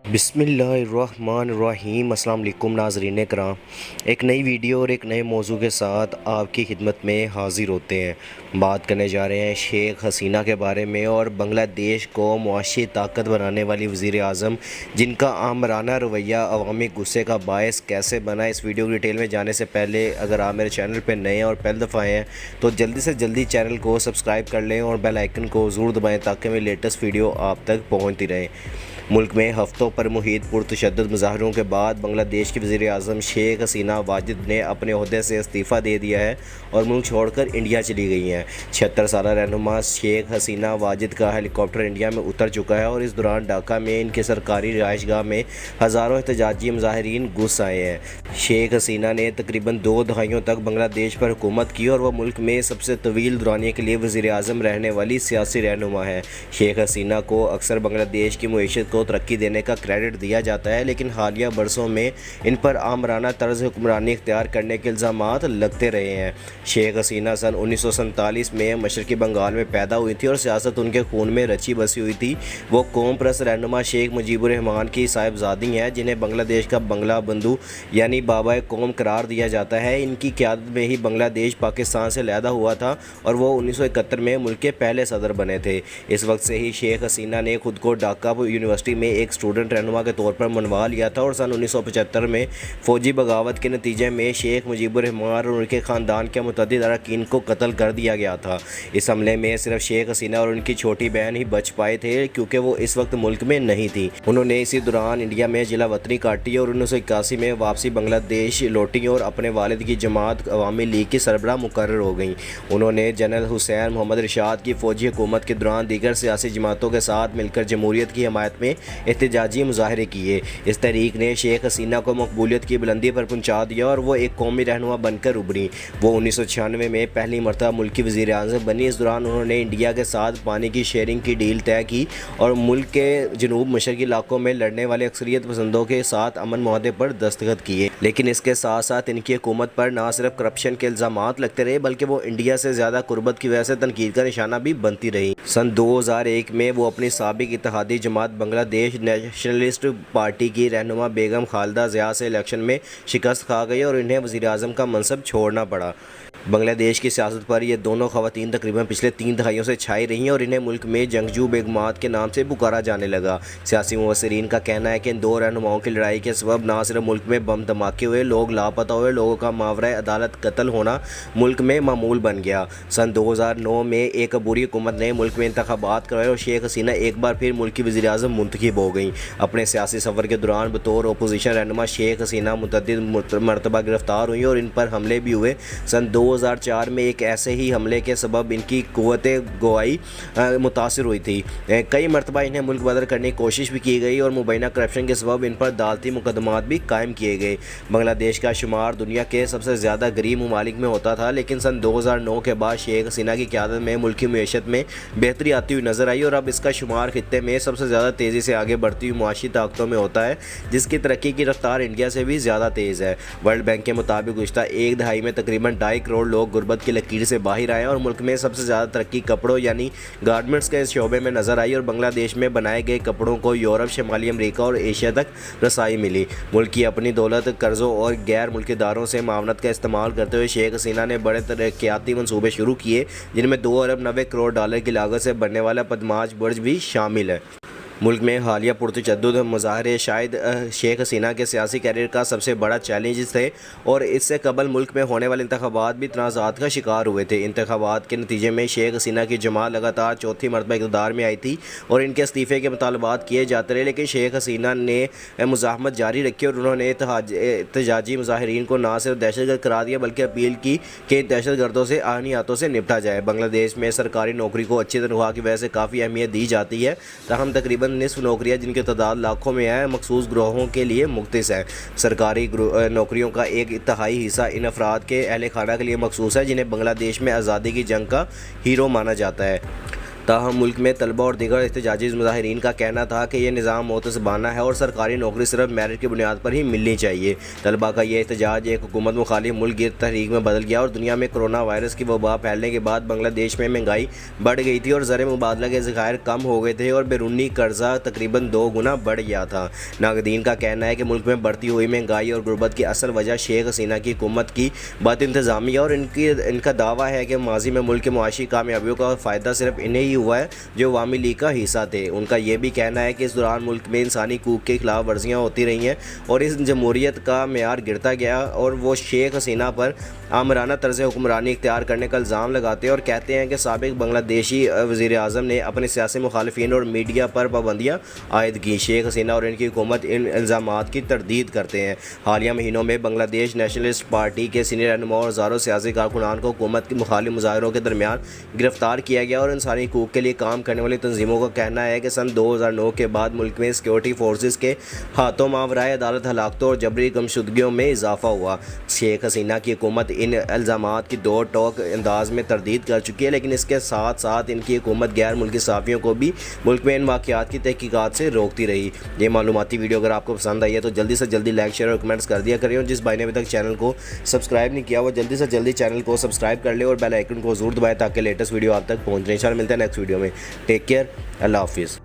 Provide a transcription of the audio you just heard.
बिस्मिल्लाहिर्रहमानिर्रहीम। अस्सलाम वालेकुम नाज़रीन कराम, एक नई वीडियो और एक नए मौजू के साथ आपकी खिदमत में हाज़िर होते हैं। बात करने जा रहे हैं शेख हसीना के बारे में और बांग्लादेश को मुआशी ताकत बनाने वाली वज़ीर आज़म जिनका आमराना रवैया अवामी गुस्से का बायस कैसे बना। इस वीडियो की डिटेल में जाने से पहले अगर आप मेरे चैनल पर नए हैं और पहली दफ़ा आए हैं तो जल्दी से जल्दी चैनल को सब्सक्राइब कर लें और बेल आइकन को ज़रूर दबाएँ ताकि मेरी लेटेस्ट वीडियो आप तक पहुँचती रहे। मुल्क में हफ्तों पर मुहित पुरतशद्दुद मुज़ाहरों के बाद बांग्लादेश की वज़ीर आज़म शेख हसीना वाजिद ने अपने ओहदे से इस्तीफ़ा दे दिया है और मुल्क छोड़कर इंडिया चली गई हैं। 76 साला रहनुमा शेख हसीना वाजिद का हेलीकॉप्टर इंडिया में उतर चुका है और इस दौरान ढाका में इनके सरकारी रिहाइशगाह में हज़ारों एहतजाजी मुज़ाहिरीन घुस आए हैं। शेख हसीना ने तकरीबन 2 दहाइयों तक बांग्लादेश पर हुकूमत की और वह मुल्क में सबसे तवील दौरानिए के लिए वज़ीर आज़म रहने वाली सियासी रहनुमा है। शेख हसीना को अक्सर बांग्लादेश की मईशत को तरक्की देने का क्रेडिट दिया जाता है, लेकिन हालिया बरसों में इन पर आमराना तर्ज हुक्मरानी इख्तियार करने के इल्ज़ामात लगते रहे हैं। शेख हसीना सन 1947 में मशरक़ी बंगाल में पैदा हुई थी और सियासत उनके खून में रची बसी हुई थी। वो कौम परस्त रहनुमा शेख मुजीबुर रहमान की साहिबजादी हैं जिन्हें बांग्लादेश का बंगला बंधु यानी बाबा कौम करार दिया जाता है। इनकी क़यादत में ही बांग्लादेश पाकिस्तान से अलहदा हुआ था और वो 1971 में मुल्क के पहले सदर बने थे। इस वक्त से ही शेख हसीना ने खुद को ढाका यूनिवर्सिटी में एक स्टूडेंट रहनुमा के तौर पर मनवा लिया था और सन 1975 में फ़ौजी बगावत के नतीजे में शेख मुजीबुर रहमान और उनके ख़ानदान के मुतअद्दिद अरकान को कत्ल कर दिया गया था। इस हमले में सिर्फ शेख हसीना और उनकी छोटी बहन ही बच पाए थे क्योंकि वो इस वक्त मुल्क में नहीं थी। उन्होंने इसी दौरान इंडिया में जिला वतनी काटी और 1981 में वापसी बांग्लादेश लौटी और अपने वालिद की जमात अवामी लीग की सरबराह मुकर्रर हो गई। उन्होंने जनरल हुसैन मोहम्मद रिशाद की फ़ौजी हुकूमत के दौरान दीगर सियासी जमातों के साथ मिलकर जमहूरियत की हमायत में एहतजाजी मुजाहरे किए। इस तहरीक ने शेख हसीना को मकबूलियत की बुलंदी पर पहुँचा दिया और वो एक कौमी रहनुमा बनकर उभरी। वो 1996 में पहली मरतबा मुल्क की वज़ीर आज़म बनी। इस दौरान उन्होंने इंडिया के साथ पानी की शेयरिंग की डील तय की और मुल्क के जनूब मशरक़ी इलाकों में लड़ने वाले अक्सरियत पसंदों के साथ अमन मुआहदे पर दस्तखत किए। लेकिन इसके साथ साथ इनकी हुकूमत पर न सिर्फ करप्शन के इल्ज़ामात लगते रहे बल्कि वो इंडिया से ज़्यादा कुर्बत की वजह से तनकीद का निशाना भी बनती रही। सन 2001 में वो अपनी साबिक इत्तेहादी जमात बांग्लादेश नेशनलिस्ट पार्टी की रहनुमा बेगम खालिदा ज़िया से इलेक्शन में शिकस्त खा गई और इन्हें वज़ीर आज़म का मनसब छोड़ना पड़ा। बांग्लादेश की सियासत पर ये दोनों ख़वातीन तकरीबन पिछले 3 दहाइयों से छाई रही हैं और इन्हें मुल्क में जंगजू बेगमात के नाम से पुकारा जाने लगा। सियासी मुबसरीन का कहना है कि इन दो रहनुमाओं की लड़ाई के सबब ना सिर्फ मुल्क में बम धमाके हुए, लोग लापता हुए, लोगों का मावरा अदालत कत्ल होना मुल्क में मामूल बन गया। सन 2009 में एक अबूरी हुकूमत ने मुल्क में इंतखाबात करवाए और शेख हसीना एक बार फिर मुल्क की वज़ीर आज़म मुंतखब हो गई। अपने सियासी सफ़र के दौरान बतौर अपोजिशन रहनुमा शेख हसीना मुतअद्दिद मरतबा गिरफ्तार हुई और इन पर हमले भी हुए। सन 2004 में एक ऐसे ही हमले के सबब इनकी क़ुव्वत गोई मुतासिर हुई थी। कई मरतबा इन्हें मुल्क बदर करने की कोशिश भी की गई और मुबैना करप्शन के सबब इन पर अदालती मुकदमात भी कायम किए गए। बांग्लादेश का शुमार दुनिया के सबसे ज़्यादा गरीब ममालिक में होता था, लेकिन सन 2009 के बाद शेख हसीना की क़यादत में मुल्क की मईशत में बेहतरी आती हुई नज़र आई और अब इसका शुमार खित्ते में सबसे ज़्यादा तेज़ी से आगे बढ़ती हुई मुआशी ताकतों में होता है, जिसकी तरक्की की रफ्तार इंडिया से भी ज़्यादा तेज़ है। वर्ल्ड बैंक के मुताबिक गुज़श्ता एक दहाई में तकरीबन 2.5 करोड़ लोग गुर्बत की लकीर से बाहर आए और मुल्क में सबसे ज़्यादा तरक्की कपड़ों यानी गारमेंट्स के शोबे में नज़र आई और बांग्लादेश में बनाए गए कपड़ों को यूरोप, शुमाली अमरीका और एशिया तक रसाई मिली। मुल्क की अपनी दौलत, कर्ज़ों और गैर मुल्की इदारों से मावनत का इस्तेमाल करते हुए शेख हसीना ने बड़े तरक्याती मनसूबे शुरू किए, जिनमें 2 अरब 90 करोड़ डॉलर की लागत से बनने वाला पदमाज बुर्ज भी शामिल है। मुल्क में हालिया पुरतशद्दुद मुज़ाहरे शायद शेख हसीना के सियासी कैरियर का सबसे बड़ा चैलेंज थे और इससे कबल मुल्क में होने वाले इंतखाबात भी तनाज़ात का शिकार हुए थे। इंतखाबात के नतीजे में शेख हसीना की जमात लगातार चौथी मरतबा इक़्तिदार में आई थी और इनके इस्तीफ़े के मुतालबात किए जाते रहे, लेकिन शेख हसीना ने मुज़ाहमत जारी रखी और उन्होंने एहतजाजी मुज़ाहिरीन को न सिर्फ दहशतगर्द करार दिया बल्कि अपील की कि दहशतगर्दों से आनी हाथों से निपटा जाए। बांग्लादेश में सरकारी नौकरी को अच्छी तनख्वाह की वजह से काफ़ी अहमियत दी जाती है, ताहम तकरीबन निस्फ नौकरियां जिनकी तादाद लाखों में है मखसूस ग्रोहों के लिए मुख्तस है। सरकारी नौकरियों का एक तिहाई हिस्सा इन अफराद के अहल खाना के लिए मखसूस है जिन्हें बांग्लादेश में आज़ादी की जंग का हीरो माना जाता है। ताहम मुल्क में तलबा और दीगर एहतजाजी मुजाहिरीन का कहना था कि यह निज़ाम मोतज़बाना है और सरकारी नौकरी सिर्फ मेरिट की बुनियाद पर ही मिलनी चाहिए। तलबा का यह एहतजाज एक हुकूमत मुखालिफ मुल्क गिर तहरीक में बदल गया और दुनिया में कोरोना वायरस की वबा फैलने के बाद बांग्लादेश में महंगाई बढ़ गई थी और ज़र मुबादला के ज़खायर कम हो गए थे और बैरूनी कर्जा तकरीबन 2 गुना बढ़ गया था। नाक़दीन का कहना है कि मुल्क में बढ़ती हुई महंगाई और गुर्बत की असल वजह शेख हसीना की हुकूमत की बद इंतज़ामिया और इनका दावा है कि माजी में मुल्क की मुआशी कामयाबियों का फ़ायदा सिर्फ इन्हें ही हुआ है जो अवामी लीग का हिस्सा थे। उनका यह भी कहना है कि इस दौरान मुल्क में इंसानी हकूक़ के खिलाफ वर्जियाँ होती रही हैं और इस जमहूरियत का मेयार गिरता गया और वो शेख हसीना पर आमराना तर्ज़ हुक्मरानी इख्तियार करने का इल्ज़ाम लगाते हैं और कहते हैं कि साबिक़ बांग्लादेशी वज़ीर आज़म ने अपने सियासी मुखालिफिन और मीडिया पर पाबंदियाँ आयद की। शेख हसीना और इनकी हुकूमत इन इल्ज़ामात की तरदीद करते हैं। हालिया महीनों में बांग्लादेश नेशनलिस्ट पार्टी के सीनियर रहनुमा और हज़ारों सियासी कारकुनान को हुकूमत के मुखालिफ मुजाहिरों के दरमियान गिरफ्तार किया गया और इंसानी हकूक़ के लिए काम करने वाली तंजीमों का कहना है कि सन 2009 के बाद मुल्क में सिक्योरिटी फोर्सेस के हाथों मावराए अदालत हलाकतों और जबरी गुमशुदगियों में इजाफा हुआ। शेख हसीना की हुकूमत इन इल्ज़ामात की दो टोक अंदाज में तरदीद कर चुकी है, लेकिन इसके साथ साथ इनकी हुकूमत गैर मुल्की सहाफ़ियों को भी मुल्क में इन वाक़यात की तहकीकात से रोकती रही। ये मालूमाती वीडियो अगर आपको पसंद आई है तो जल्दी से जल्दी लाइक शेयर और कमेंट्स कर दिया करें और जिस भाई ने अभी तक चैनल को सब्सक्राइब नहीं किया वो जल्दी से जल्दी चैनल को सब्सक्राइब कर ले और बेल आइकन को ज़रूर दबाएं ताकि लेटेस्ट वीडियो आप तक पहुँच जाए। इंशाल्लाह मिलते हैं नेक्स्ट वीडियो में। टेक केयर, अल्लाह हाफिज़।